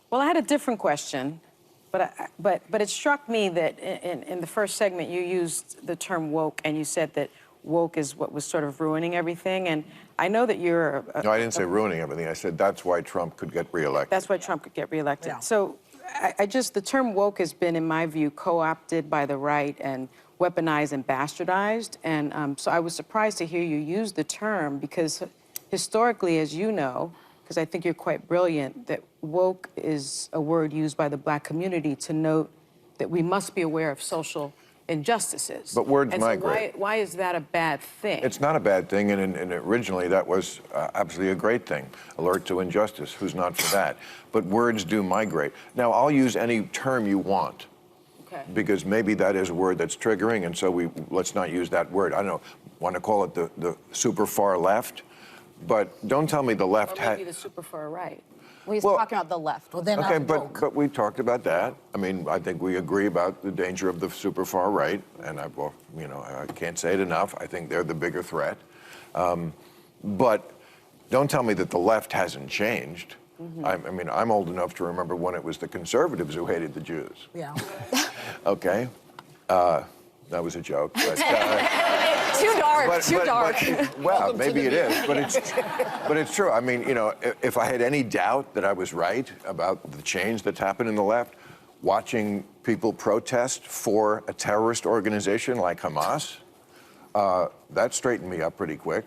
Well, I had a different question, but it struck me that in the first segment you used the term woke, and you said that woke is what was sort of ruining everything. And I know that you're... No, I didn't say ruining everything. I said that's why Trump could get reelected. That's why Trump could get reelected. Yeah. So the term woke has been, in my view, co-opted by the right and weaponized and bastardized. And so I was surprised to hear you use the term, because historically, as you know, because I think you're quite brilliant, that woke is a word used by the Black community to note that we must be aware of social injustices. But words and migrate. So why is that a bad thing? It's not a bad thing, and originally that was absolutely a great thing. Alert to injustice, who's not for that? But words do migrate. Now, I'll use any term you want, because maybe that is a word that's triggering, and so let's not use that word. I don't know, want to call it the super far left, but don't tell me the left or maybe the super far right. Well, he's talking about the left. Well, then okay, but we talked about that. I mean, I think we agree about the danger of the super far right, and I can't say it enough. I think they're the bigger threat. But don't tell me that the left hasn't changed. I mean, I'm old enough to remember when it was the conservatives who hated the Jews. Yeah. Okay, that was a joke. But, Too dark, too dark. Well, maybe it is, but it's true. I mean, you know, if I had any doubt that I was right about the change that's happened in the left, watching people protest for a terrorist organization like Hamas, that straightened me up pretty quick.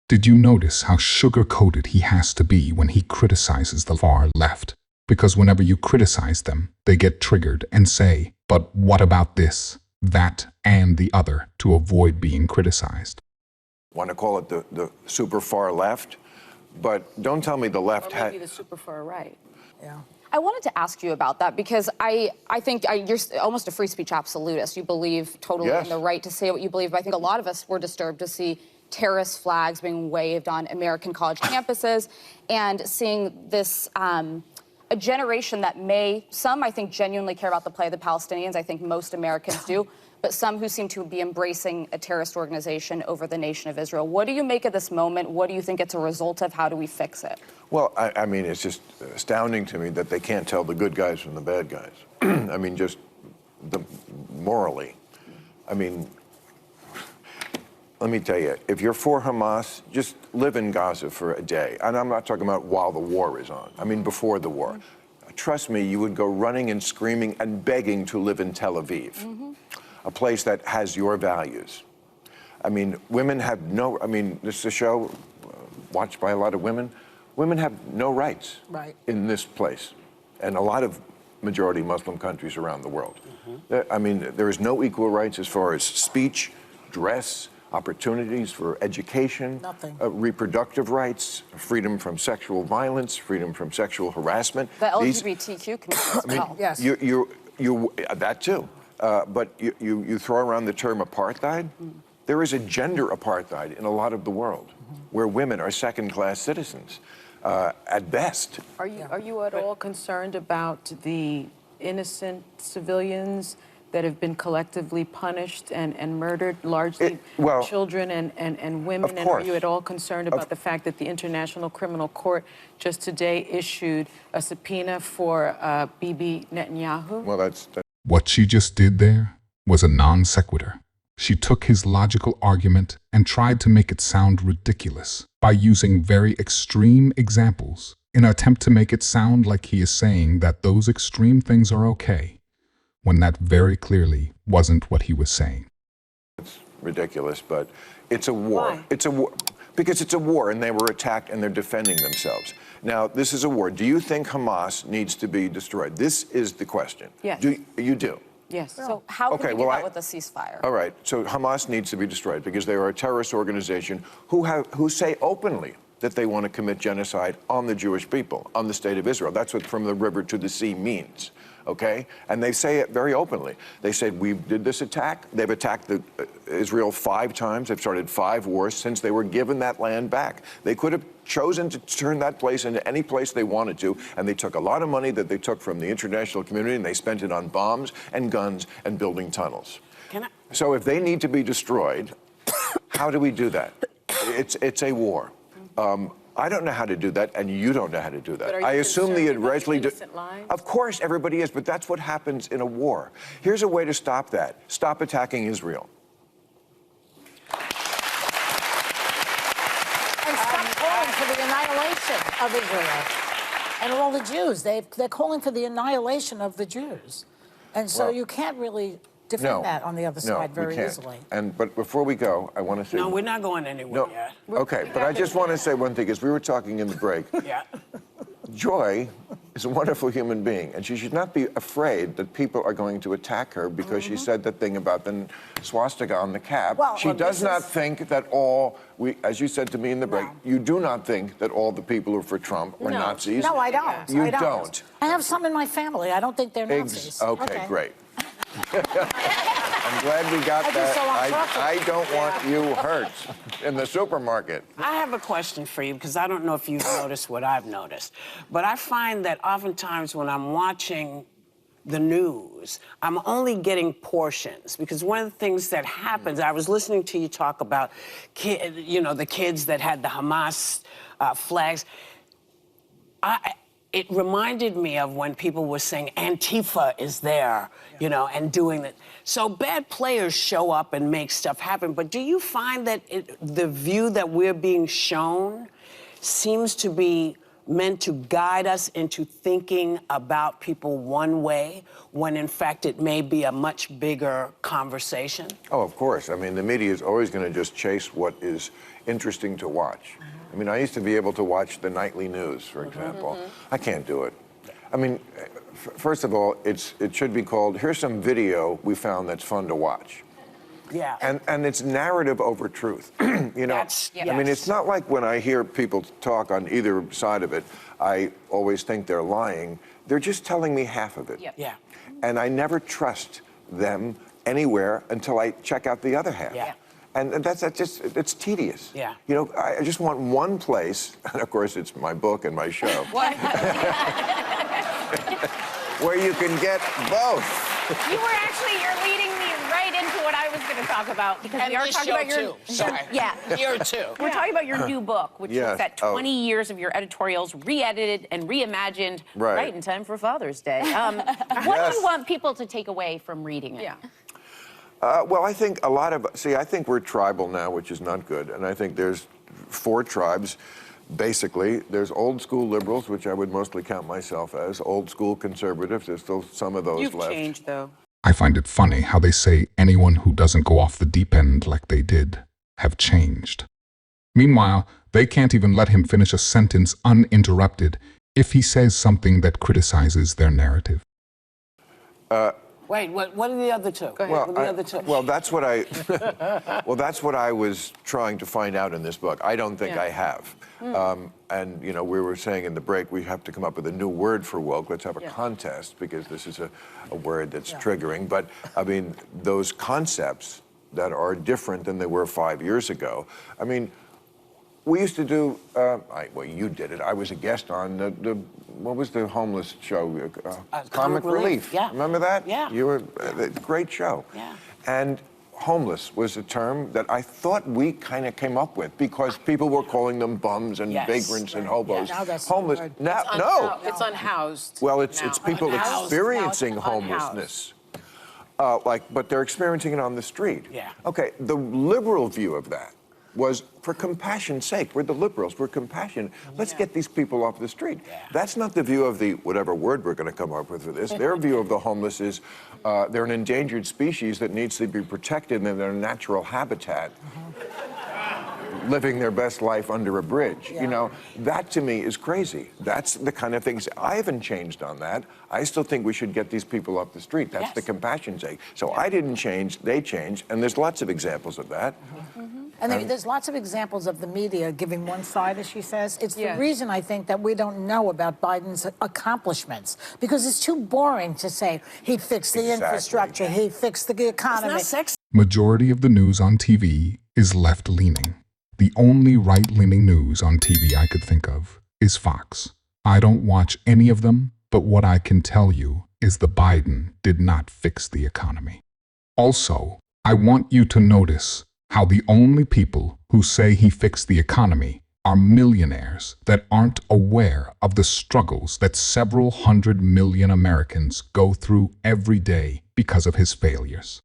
Did you notice how sugar-coated he has to be when he criticizes the far left? Because whenever you criticize them, they get triggered and say, "But what about this, that, and the other," to avoid being criticized. Want to call it the super far left, but don't tell me the left or maybe the super far right. Yeah. I wanted to ask you about that, because I think you're almost a free speech absolutist. You believe totally in the right to say what you believe, but I think a lot of us were disturbed to see terrorist flags being waved on American college campuses, and seeing this a generation that some I think genuinely care about the plight of the Palestinians. I think most Americans do, but some who seem to be embracing a terrorist organization over the nation of Israel. What do you make of this moment? What do you think it's a result of? How do we fix it? Well, I mean, it's just astounding to me that they can't tell the good guys from the bad guys. I mean, just morally. I mean, let me tell you, if you're for Hamas, just live in Gaza for a day. And I'm not talking about while the war is on. I mean, before the war. Trust me, you would go running and screaming and begging to live in Tel Aviv, a place that has your values. I mean, women have no, I mean, this is a show watched by a lot of women. Women have no rights in this place, and a lot of majority Muslim countries around the world. I mean, there is no equal rights as far as speech, dress, opportunities for education, reproductive rights, freedom from sexual violence, freedom from sexual harassment. The LGBTQ community as well. Yes. That too. But you throw around the term apartheid. There is a gender apartheid in a lot of the world, where women are second-class citizens, at best. Are you at all concerned about the innocent civilians that have been collectively punished and murdered, largely children and women? Of and course. Are you at all concerned about the fact that the International Criminal Court just today issued a subpoena for Bibi Netanyahu? Well, that's... What she just did there was a non sequitur. She took his logical argument and tried to make it sound ridiculous by using very extreme examples in an attempt to make it sound like he is saying that those extreme things are okay, when that very clearly wasn't what he was saying. It's ridiculous, but it's a war. Why? It's a war because it's a war, and they were attacked and they're defending themselves. Now, this is a war. Do you think Hamas needs to be destroyed? This is the question. Yes. You do? Yes. So how can we do that with a ceasefire? All right. So Hamas needs to be destroyed because they are a terrorist organization who say openly that they want to commit genocide on the Jewish people, on the state of Israel. That's what from the river to the sea means. Okay? And they say it very openly. They said, we did this attack. They've attacked Israel 5 times. They've started 5 wars since they were given that land back. They could have chosen to turn that place into any place they wanted to, and they took a lot of money that they took from the international community, and they spent it on bombs and guns and building tunnels. So if they need to be destroyed, how do we do that? It's a war. I don't know how to do that, and you don't know how to do that. But are you I assume the concerned about Israeli do. innocent lives? Of course, everybody is, but that's what happens in a war. Here's a way to stop that. Stop attacking Israel. And stop calling for the annihilation of Israel and all the Jews. They're calling for the annihilation of the Jews. And so Well, you can't really defend that on the other side very we can't. easily. But before we go, I want to say... No, we're not going anywhere No, yet. okay, but I just want to say one thing, as we were talking in the break. Yeah. Joy is a wonderful human being, and she should not be afraid that people are going to attack her because she said that thing about the swastika on the cap. Well, she does not think that as you said to me in the break, you do not think that all the people who are for Trump are Nazis. No, I don't. You I don't. I have some in my family. I don't think they're Nazis. Okay, great. I'm glad we got I just that. don't want trouble. I don't want you hurt in the supermarket. I have a question for you because I don't know if you've noticed what I've noticed, but I find that oftentimes when I'm watching the news, I'm only getting portions because one of the things that happens, I was listening to you talk about, the kids that had the Hamas flags. It reminded me of when people were saying Antifa is there, and doing that. So bad players show up and make stuff happen. But do you find that the view that we're being shown seems to be meant to guide us into thinking about people one way, when in fact it may be a much bigger conversation? Oh, of course. I mean, the media is always going to just chase what is interesting to watch. I mean, I used to be able to watch the nightly news, for example. I can't do it. I mean, first of all, it should be called, here's some video we found that's fun to watch. Yeah. And it's narrative over truth. I mean, it's not like when I hear people talk on either side of it, I always think they're lying. They're just telling me half of it. Yeah. And I never trust them anywhere until I check out the other half. Yeah. And it's tedious. Yeah. I just want one place, and of course it's my book and my show, where you can get both. You're leading me right into what I was going to talk about, because And we are this talking show about your... too. Sorry. Yeah. Here too. We're talking about your new book, which Yes. looks at 20 years of your editorials, re-edited and reimagined right in time for Father's Day. What do you want people to take away from reading it? Yeah. Well, I think I think we're tribal now, which is not good. And I think there's 4 tribes, basically. There's old school liberals, which I would mostly count myself as, old school conservatives. There's still some of those left. You've changed, though. I find it funny how they say anyone who doesn't go off the deep end like they did have changed. Meanwhile, they can't even let him finish a sentence uninterrupted if he says something that criticizes their narrative. Wait, what are the other two? Go ahead. Well, what are the other two? well, that's what I was trying to find out in this book. I don't think I have. And we were saying in the break, we have to come up with a new word for woke. Let's have a contest, because this is a word that's triggering. But I mean, those concepts that are different than they were 5 years ago. I mean, we used to do, well, you did it. I was a guest on what was the homeless show? Comic Relief. Yeah. Remember that? Yeah. You were, great show. Yeah. And homeless was a term that I thought we kind of came up with because people were calling them bums and vagrants and hobos. Now that's homeless. the word. No. It's unhoused. Well, it's people Unhoused. experiencing Now it's homelessness. But they're experiencing it on the street. Yeah. Okay, the liberal view of that was, for compassion's sake, we're the liberals, we're compassionate. Let's get these people off the street. Yeah. That's not the view of the, whatever word we're going to come up with for this. Their view of the homeless is they're an endangered species that needs to be protected in their natural habitat. Living their best life under a bridge. That to me is crazy. That's the kind of things, I haven't changed on that. I still think we should get these people off the street. That's the compassion sake. So I didn't change, they changed, and there's lots of examples of that. And there's lots of examples of the media giving one side, as she says. It's the reason, I think, that we don't know about Biden's accomplishments, because it's too boring to say he fixed the infrastructure, he fixed the economy. It's not sexy. Majority of the news on TV is left-leaning. The only right-leaning news on TV I could think of is Fox. I don't watch any of them, but what I can tell you is the Biden did not fix the economy. Also, I want you to notice how the only people who say he fixed the economy are millionaires that aren't aware of the struggles that several 100 million Americans go through every day because of his failures.